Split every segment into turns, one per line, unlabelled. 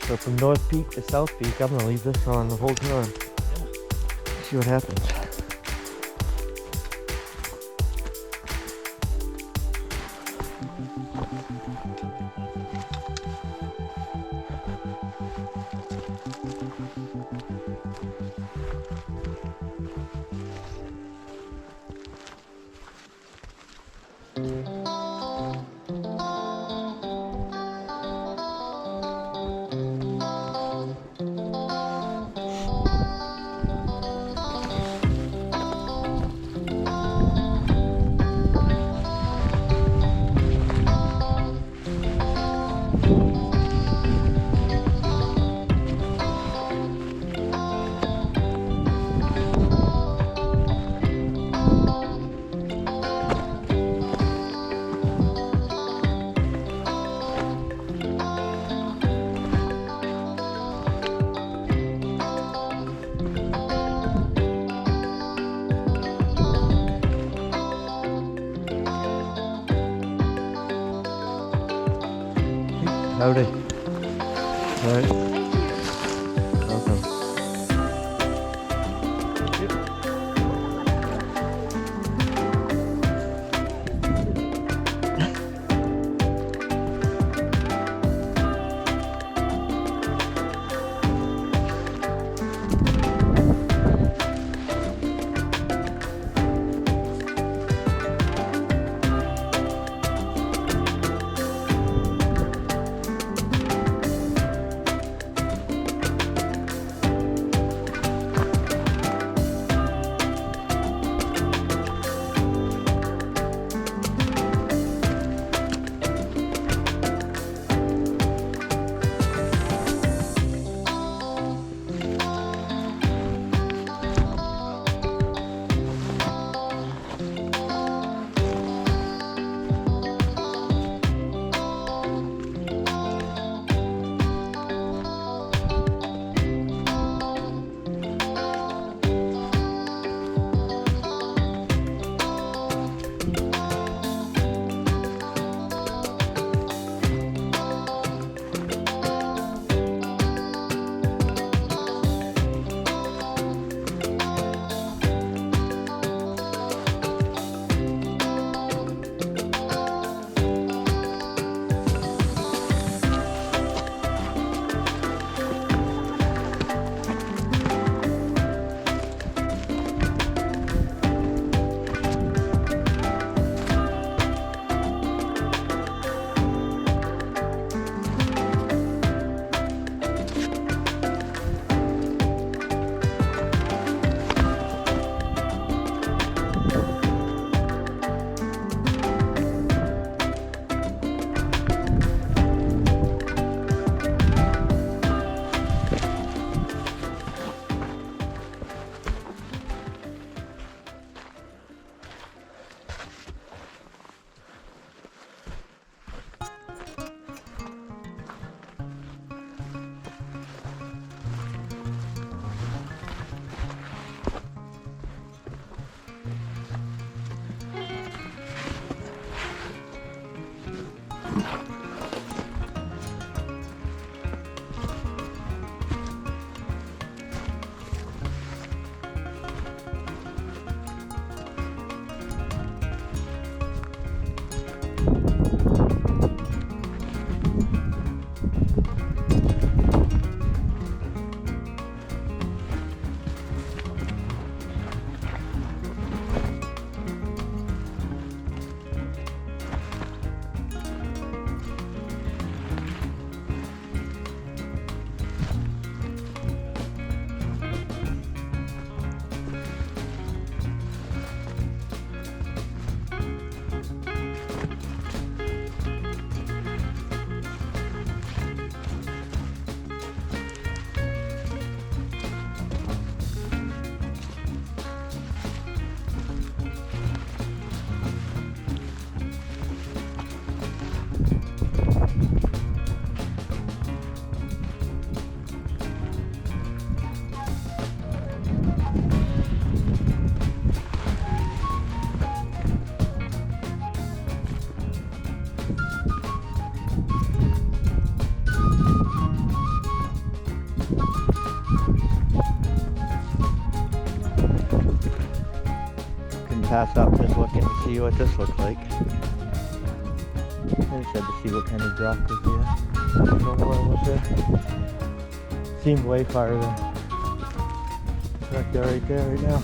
So from North Peak to South Peak, I'm gonna leave this on the whole time. See what happens. Howdy. All right. Welcome. pass up just looking to see what this looked like. I just had to see what kind of drop was there. I don't know what was there. Seemed way farther. Right there right now.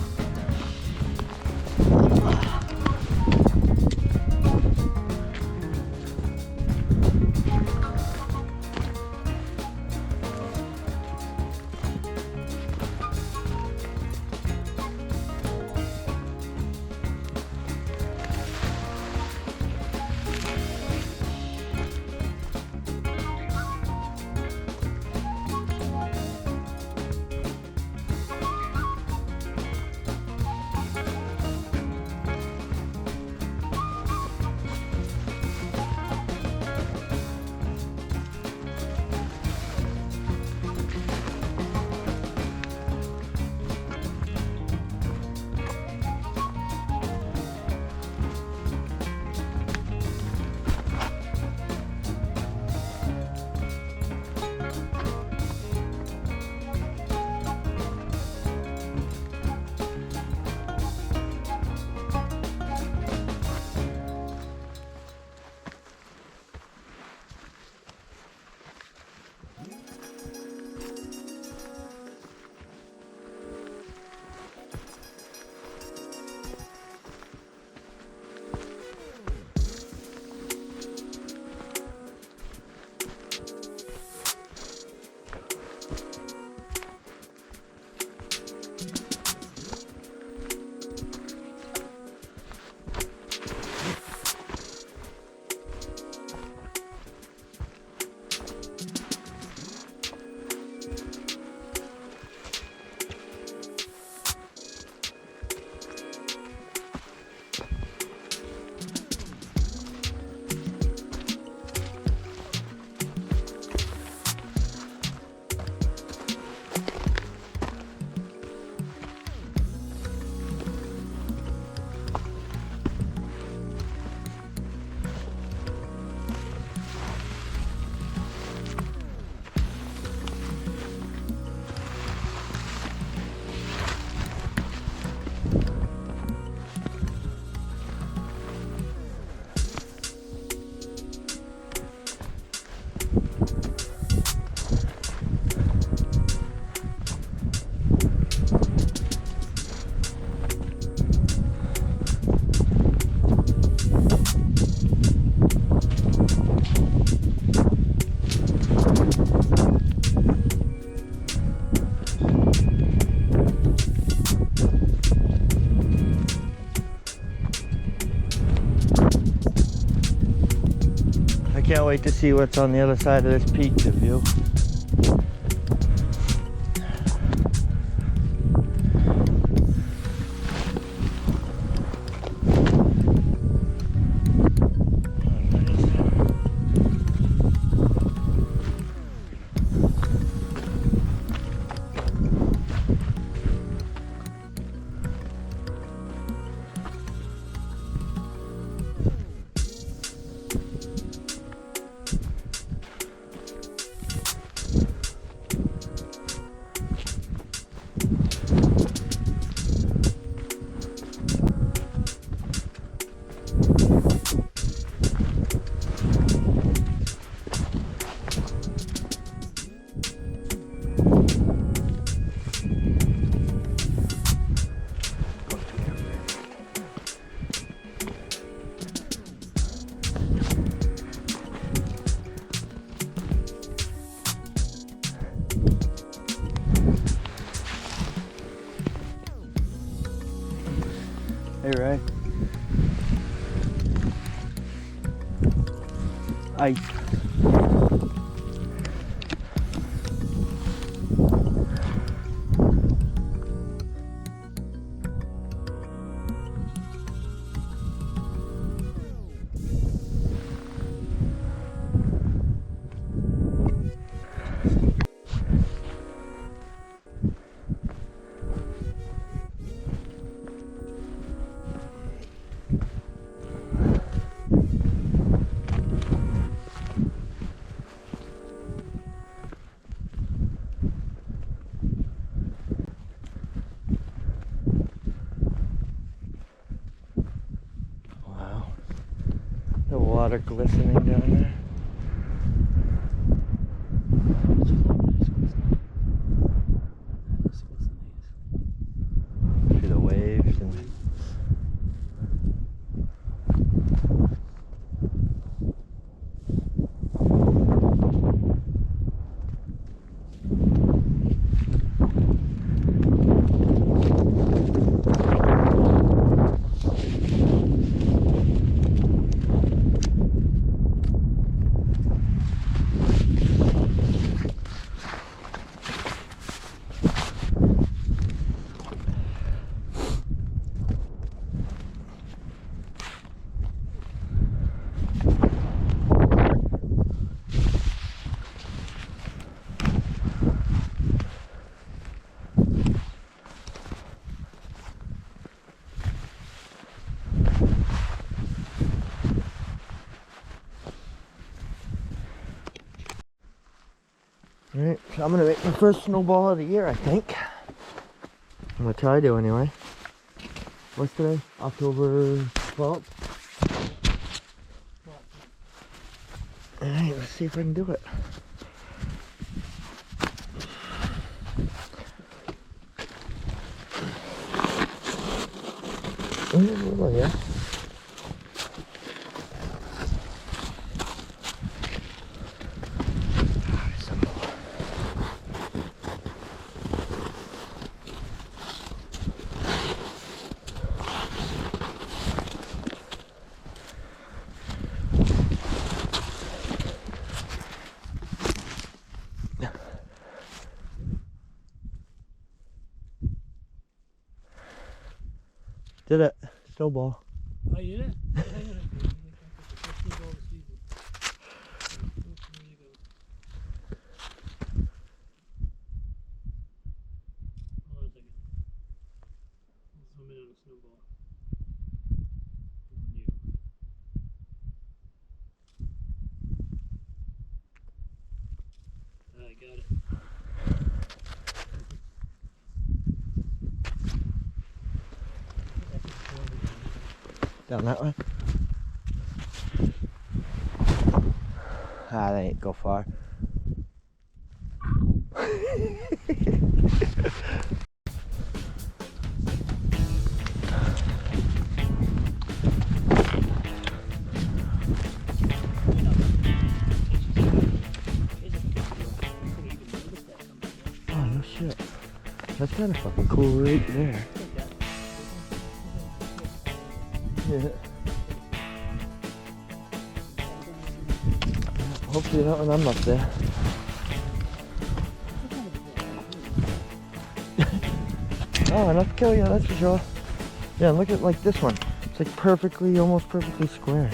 Can't wait to see what's on the other side of this peak to view. Hey, Ray. Ice. are glistening down there. See the waves and Alright, so I'm gonna make my first snowball of the year, I think. I'm gonna try to anyway. What's today? October 12th? Alright, let's see if I can do it. Oh, yeah. Did it. Snowball.
Oh, you did? I got it.
Down that way? Ah, that ain't go far. Oh, no shit. That's kind of fucking cool right there. Yeah. Hopefully not when I'm up there. Oh, enough to kill you, that's for sure. Yeah, look at like this one. It's like perfectly, almost perfectly square.